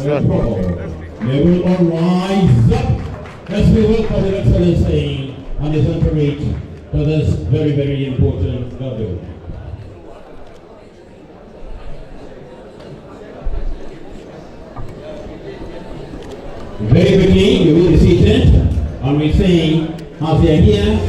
They will all rise up as we welcome His Excellency and His entourage for this very, very important gathering. Very quickly, you will be seated and we sing as they are here.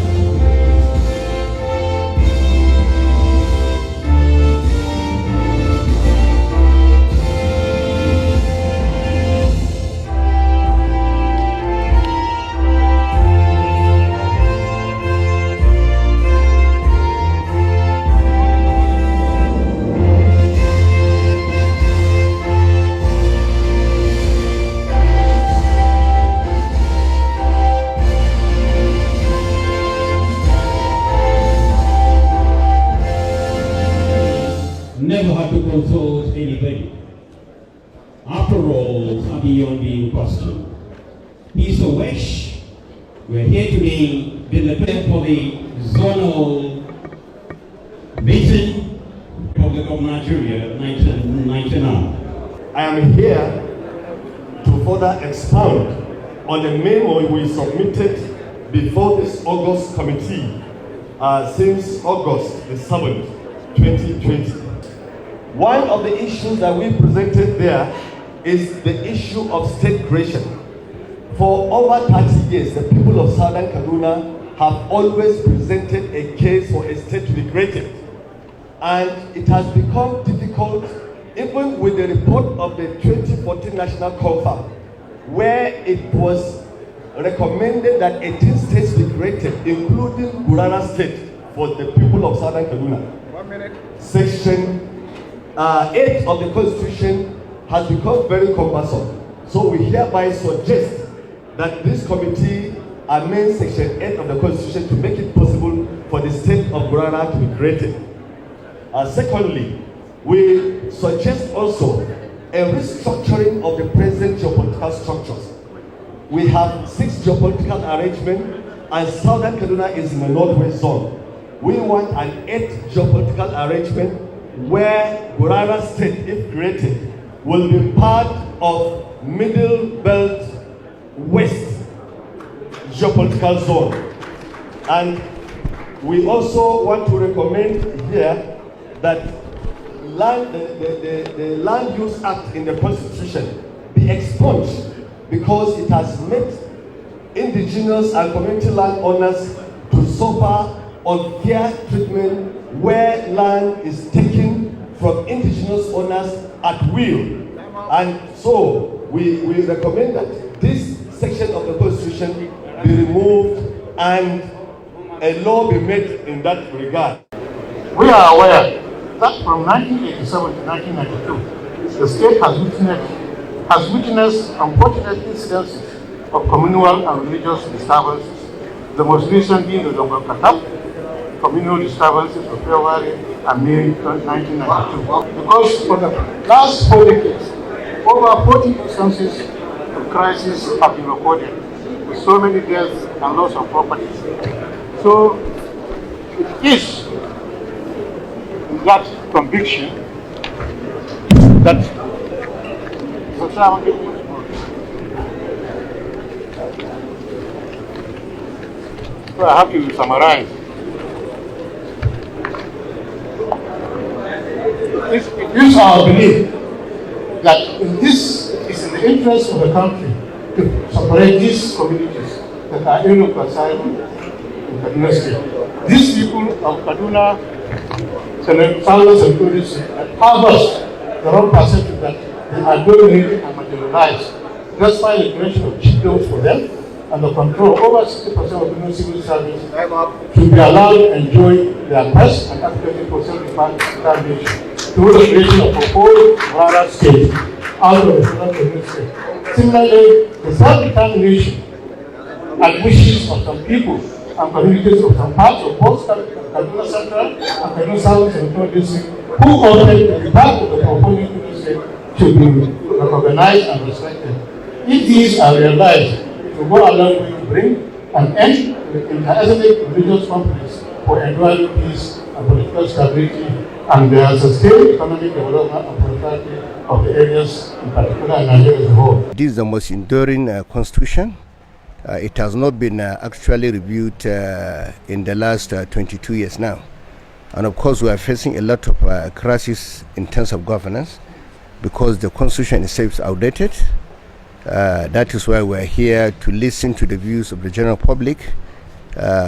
Never had to consult anybody. After all, are beyond being questioned. Peace or wish, we're here today deliberating for the zonal meeting Republic of Nigeria 1999. I am here to further expound on the memo we submitted before this August committee since August the 7th, 2020. One of the issues that we presented there is the issue of state creation. For over 30 years, the people of Southern Kaduna have always presented a case for a state to be created. And it has become difficult, even with the report of the 2014 National Conference, where it was recommended that 18 states be created, including Gurara State, for the people of Southern Kaduna. 1 minute. Section 8 of the Constitution has become very cumbersome. So we hereby suggest that this committee amend Section 8 of the Constitution to make it possible for the state of Gurara to be created. Secondly, we suggest also a restructuring of the present geopolitical structures. We have 6 geopolitical arrangements, and Southern Kaduna is in the northwest zone. We want an 8th geopolitical arrangement where Gurara State, if created, will be part of Middle Belt West geopolitical zone. And we also want to recommend here that the Land Use Act in the Constitution be expunged because it has made indigenous and community landowners to suffer unfair treatment where land is taken from indigenous owners at will. And so we recommend that this section of the Constitution be removed and a law be made in that regard. We are aware that from 1987 to 1992, the state has witnessed unfortunate incidences of communal and religious disturbances, the most recent being the Dongo Katap communal disturbances of February and May 1992. Because for the last 4 decades, over 40 instances of crisis have been recorded, with so many deaths and loss of property. So it is that conviction that so I have to summarize. It is our belief that this is in the interest of the country to separate these communities that are irreconcilable in Kaduna State. These people of Kaduna, Southern Securities, harvest the wrong perception that they are dominated and marginalized, despite the creation of chiefdoms for them and the control over 60% of Kaduna civil service to be allowed to enjoy their best and advocacy for self-determination through the creation of proposed Gurara State out of the Southern Kaduna State. Similarly, the self-determination and wishes of some people and communities of some parts of both Kaduna Central and Kaduna South Central District who opted to be part of the proposed Kaduna State should be recognized and respected. If these are realized, it will go a long way to bring an end to the inter-ethnic religious conflicts for enduring peace and political stability and the sustained economic development and prosperity of the areas, in particular Nigeria as a whole. This is the most enduring constitution. It has not been actually reviewed in the last 22 years now. And of course, we are facing a lot of crises in terms of governance because the constitution itself is outdated. That is why we are here to listen to the views of the general public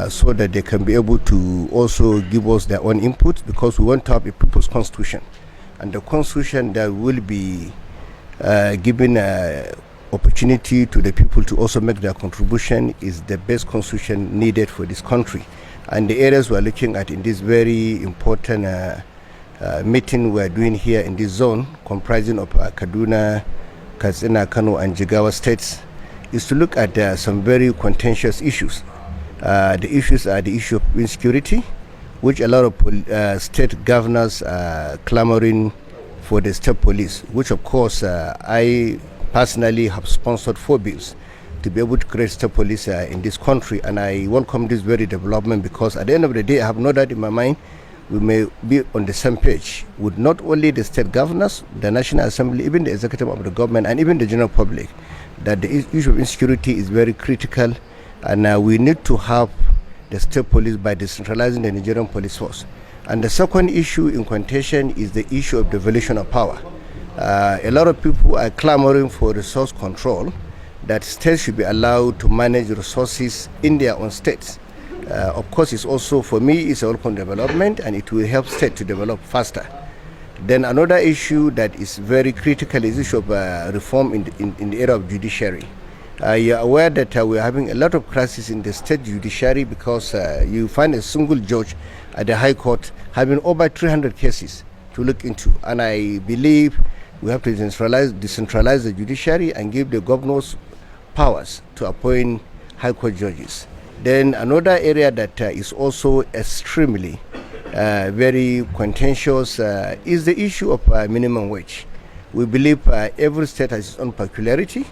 so that they can be able to also give us their own input, because we want to have a people's constitution. And the constitution that will be giving opportunity to the people to also make their contribution is the best constitution needed for this country. And the areas we're looking at in this very important meeting we're doing here in this zone, comprising of Kaduna, Katsina, Kano, and Jigawa states, is to look at some very contentious issues. The issues are the issue of insecurity, which a lot of state governors are clamoring for the state police, which of course I personally have sponsored 4 bills to be able to create state police in this country, and I welcome this very development, because at the end of the day I have no doubt in my mind we may be on the same page with not only the state governors, the National Assembly, even the executive of the government, and even the general public, that the issue of insecurity is very critical, and we need to have the state police by decentralizing the Nigerian police force. And the second issue in contention is the issue of devolution of power. A lot of people are clamoring for resource control, that states should be allowed to manage resources in their own states. Of course, it's also, for me, it's a welcome development, and it will help states to develop faster. Then another issue that is very critical is the issue of reform in the area of judiciary. You're aware that we're having a lot of crises in the state judiciary, because you find a single judge at the High Court having over 300 cases to look into. And I believe we have to decentralize the judiciary and give the governors powers to appoint High Court judges. Then another area that is also extremely very contentious is the issue of minimum wage. We believe every state has its own peculiarity.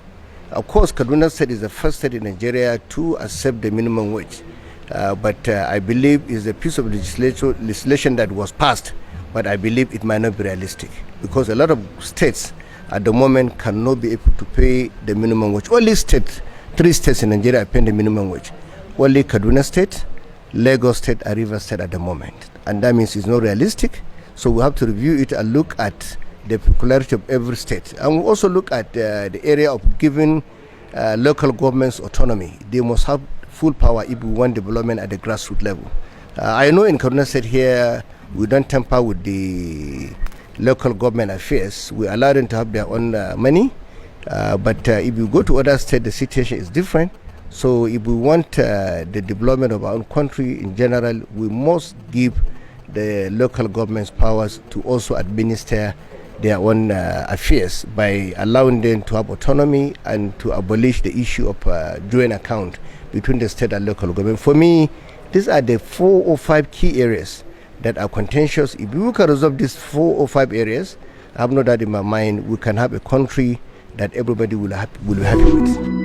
Of course, Kaduna State is the first state in Nigeria to accept the minimum wage. But I believe it's a piece of legislation that was passed, but I believe it might not be realistic, because a lot of states at the moment cannot be able to pay the minimum wage. Only 3 states in Nigeria are paying the minimum wage. Only Kaduna State, Lagos State, and Rivers State at the moment. And that means it's not realistic. So we have to review it and look at the peculiarity of every state. And we also look at the area of giving local governments autonomy. They must have full power if we want development at the grassroots level. I know in Kaduna State here, we don't tamper with the local government affairs. We allow them to have their own money. But if you go to other states, the situation is different. So if we want the development of our own country in general, we must give the local governments powers to also administer their own affairs by allowing them to have autonomy and to abolish the issue of joint account between the state and local government. For me, these are the 4 or 5 key areas that are contentious. If we can resolve these 4 or 5 areas, I have no doubt in my mind we can have a country that everybody will be happy with.